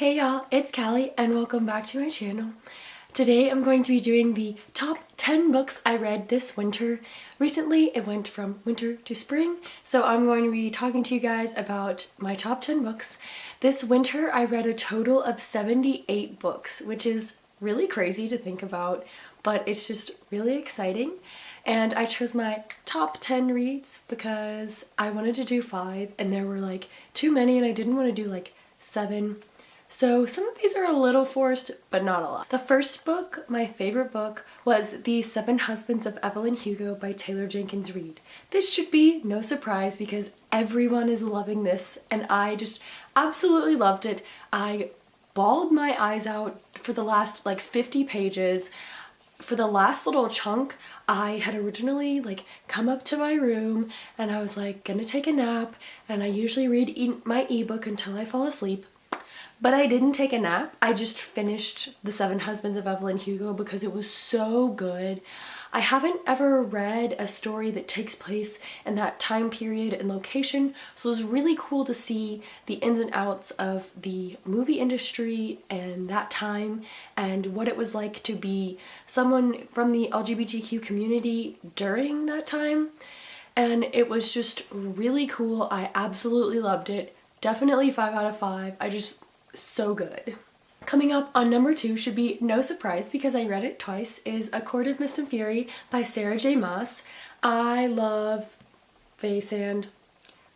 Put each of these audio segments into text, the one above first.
Hey y'all, it's Callie and welcome back to my channel. Today I'm going to be doing the top 10 books I read this winter. Recently it went from winter to spring, so I'm going to be talking to you guys about my top 10 books. This winter I read a total of 78 books, which is really crazy to think about, but it's just really exciting. And I chose my top 10 reads because I wanted to do 5 and there were like too many and I didn't want to do like 7. So some of these are a little forced, but not a lot. The first book, my favorite book, was The 7 Husbands of Evelyn Hugo by Taylor Jenkins Reid. This should be no surprise because everyone is loving this and I just absolutely loved it. I bawled my eyes out for the last like 50 pages. For the last little chunk, I had originally come up to my room and I was like gonna take a nap, and I usually read my ebook until I fall asleep. But I didn't take a nap. I just finished The 7 Husbands of Evelyn Hugo because it was so good. I haven't ever read a story that takes place in that time period and location, so it was really cool to see the ins and outs of the movie industry and that time and what it was like to be someone from the LGBTQ community during that time. And it was just really cool. I absolutely loved it. Definitely 5 out of 5. So good. Coming up on number 2 should be no surprise because I read it twice, is A Court of Mist and Fury by Sarah J. Maas. I love Faysand.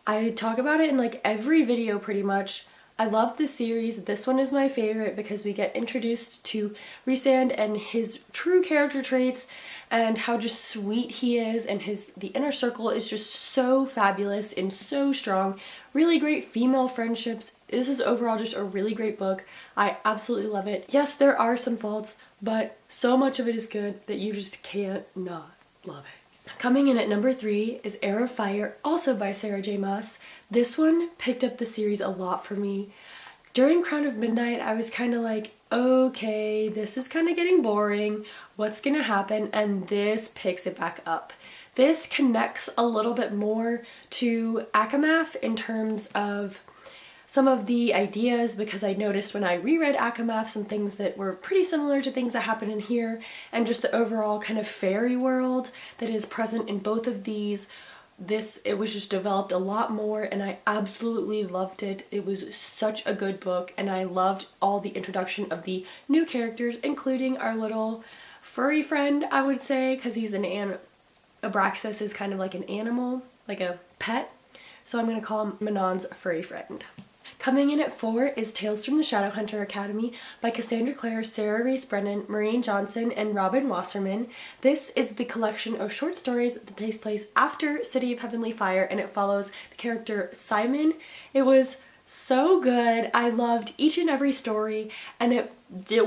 I talk about it in every video pretty much. I love the series. This one is my favorite because we get introduced to Rhysand and his true character traits and how just sweet he is, and the inner circle is just so fabulous and so strong. Really great female friendships. This is overall just a really great book. I absolutely love it. Yes, there are some faults, but so much of it is good that you just can't not love it. Coming in at number 3 is Heir of Fire, also by Sarah J. Maas. This one picked up the series a lot for me. During Crown of Midnight, I was kind of like, okay, this is kind of getting boring. What's gonna happen? And this picks it back up. This connects a little bit more to Akamath in terms of some of the ideas, because I noticed when I reread Akamath some things that were pretty similar to things that happen in here, and just the overall kind of fairy world that is present in both of these. It was just developed a lot more and I absolutely loved it. It was such a good book and I loved all the introduction of the new characters, including our little furry friend, I would say, because he's Abraxas is kind of like an animal, like a pet. So I'm going to call him Manon's furry friend. Coming in at 4 is Tales from the Shadowhunter Academy by Cassandra Clare, Sarah Reese Brennan, Maureen Johnson, and Robin Wasserman. This is the collection of short stories that takes place after City of Heavenly Fire, and it follows the character Simon. It was so good. I loved each and every story, and it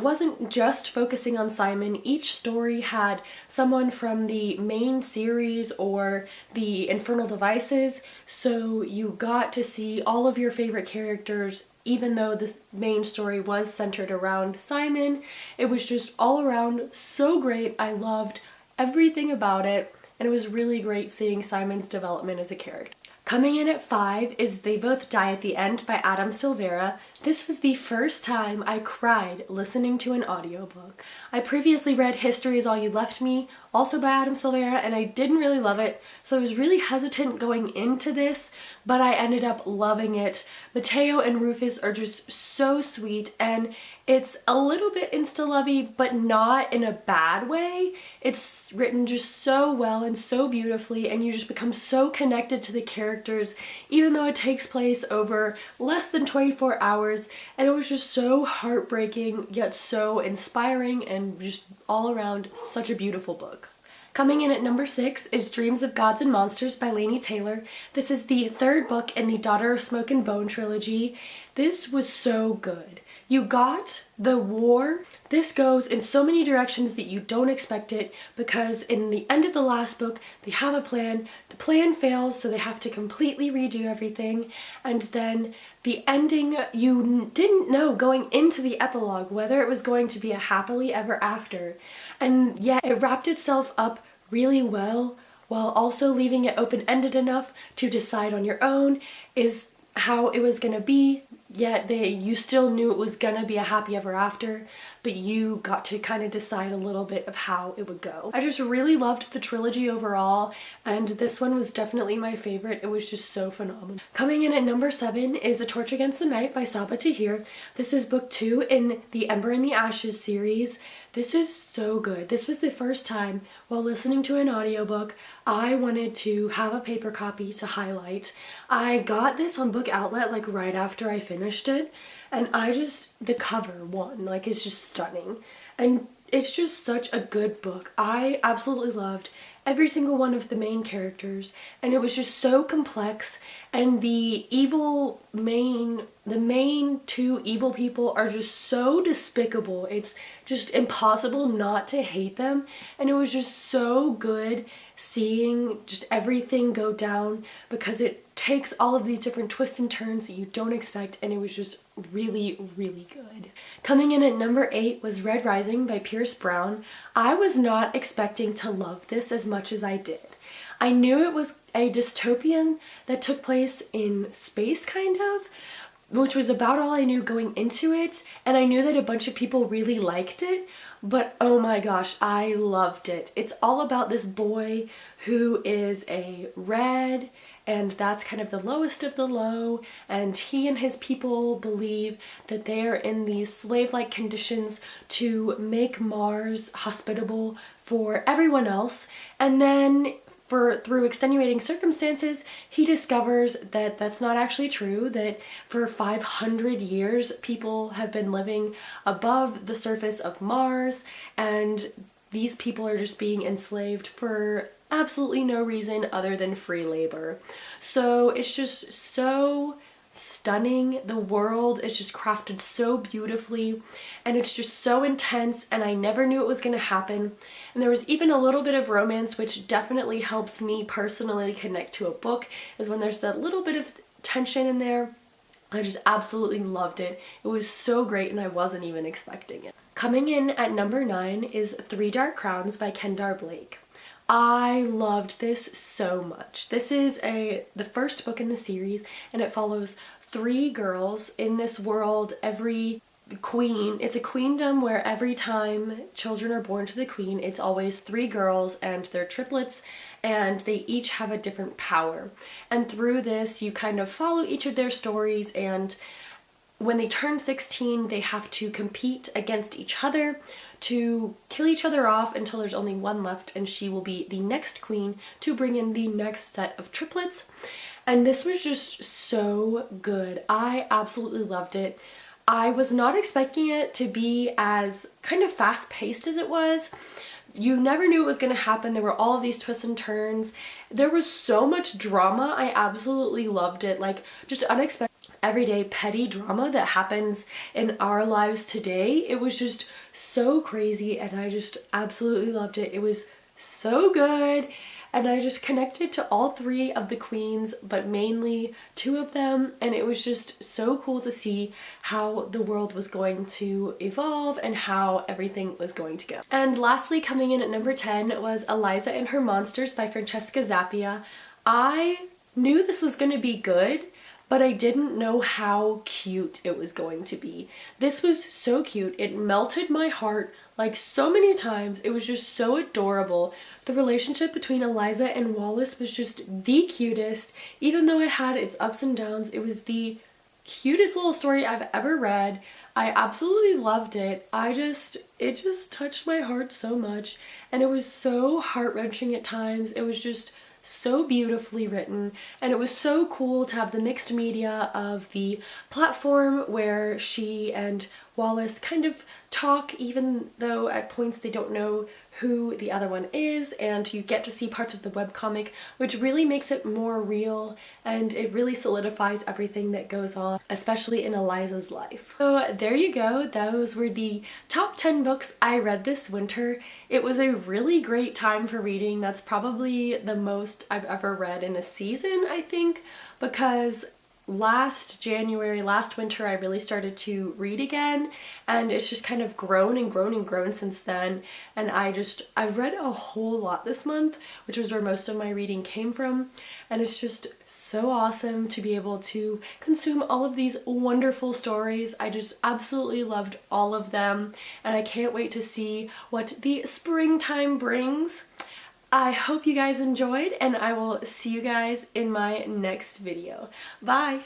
wasn't just focusing on Simon. Each story had someone from the main series or the Infernal Devices, so you got to see all of your favorite characters. Even though the main story was centered around Simon, it was just all around so great. I loved everything about it, and it was really great seeing Simon's development as a character. Coming in at 5 is They Both Die at the End by Adam Silvera. This was the first time I cried listening to an audiobook. I previously read History Is All You Left Me, also by Adam Silvera, and I didn't really love it, so I was really hesitant going into this, but I ended up loving it. Mateo and Rufus are just so sweet, and it's a little bit insta-lovey, but not in a bad way. It's written just so well and so beautifully, and you just become so connected to the characters, even though it takes place over less than 24 hours, and it was just so heartbreaking, yet so inspiring, and just all around such a beautiful book. Coming in at number 6 is Dreams of Gods and Monsters by Laini Taylor. This is the 3rd book in the Daughter of Smoke and Bone trilogy. This was so good. You got the war. This goes in so many directions that you don't expect it, because in the end of the last book they have a plan. The plan fails, so they have to completely redo everything, and then the ending, you didn't know going into the epilogue whether it was going to be a happily ever after, and yet it wrapped itself up really well while also leaving it open-ended enough to decide on your own is how it was going to be yet you still knew it was gonna be a happy ever after, but you got to kind of decide a little bit of how it would go. I just really loved the trilogy overall, and this one was definitely my favorite. It was just so phenomenal. Coming in at number 7 is A Torch Against the Night by Saba Tahir. This is book 2 in the Ember and the Ashes series. This is so good. This was the first time while listening to an audiobook I wanted to have a paper copy to highlight. I got this on Book Outlet like right after I finished it, and the cover one, like, is just stunning. And it's just such a good book. I absolutely loved every single one of the main characters, and it was just so complex, and the main two evil people are just so despicable. It's just impossible not to hate them, and it was just so good seeing just everything go down, because it takes all of these different twists and turns that you don't expect, and it was just really, really good. Coming in at number 8 was Red Rising by Pierce Brown. I was not expecting to love this as much as I did. I knew it was a dystopian that took place in space, kind of, which was about all I knew going into it, and I knew that a bunch of people really liked it, but oh my gosh, I loved it. It's all about this boy who is a red, and that's kind of the lowest of the low, and he and his people believe that they are in these slave-like conditions to make Mars hospitable for everyone else, and then through extenuating circumstances, he discovers that that's not actually true, that for 500 years people have been living above the surface of Mars, and these people are just being enslaved for absolutely no reason other than free labor. So it's just so stunning. The world is just crafted so beautifully, and it's just so intense, and I never knew it was going to happen. And there was even a little bit of romance, which definitely helps me personally connect to a book, is when there's that little bit of tension in there. I just absolutely loved it. It was so great, and I wasn't even expecting it. Coming in at number 9 is Three Dark Crowns by Kendar Blake. I loved this so much. This is the first book in the series, and it follows 3 girls in this world. Every queen, it's a queendom where every time children are born to the queen, it's always 3 girls, and they're triplets, and they each have a different power. And through this, you kind of follow each of their stories, and when they turn 16, they have to compete against each other to kill each other off until there's only one left, and she will be the next queen to bring in the next set of triplets. And this was just so good. I absolutely loved it. I was not expecting it to be as kind of fast-paced as it was. You never knew it was going to happen. There were all of these twists and turns. There was so much drama. I absolutely loved it. Like, just unexpected, everyday petty drama that happens in our lives today. It was just so crazy, and I just absolutely loved it. It was so good, and I just connected to all 3 of the queens, but mainly 2 of them, and it was just so cool to see how the world was going to evolve and how everything was going to go. And lastly, coming in at number 10 was Eliza and Her Monsters by Francesca Zappia. I knew this was going to be good, but I didn't know how cute it was going to be. This was so cute. It melted my heart like so many times. It was just so adorable. The relationship between Eliza and Wallace was just the cutest. Even though it had its ups and downs, it was the cutest little story I've ever read. I absolutely loved it. It just touched my heart so much, and it was so heart-wrenching at times. It was just so beautifully written, and it was so cool to have the mixed media of the platform where she and Wallace kind of talk, even though at points they don't know who the other one is, and you get to see parts of the webcomic, which really makes it more real, and it really solidifies everything that goes on, especially in Eliza's life. So there you go. Those were the top 10 books I read this winter. It was a really great time for reading. That's probably the most I've ever read in a season, I think, because last January, last winter, I really started to read again, and it's just kind of grown and grown and grown since then. And I've read a whole lot this month, which was where most of my reading came from, and it's just so awesome to be able to consume all of these wonderful stories. I just absolutely loved all of them, and I can't wait to see what the springtime brings. I hope you guys enjoyed, and I will see you guys in my next video. Bye!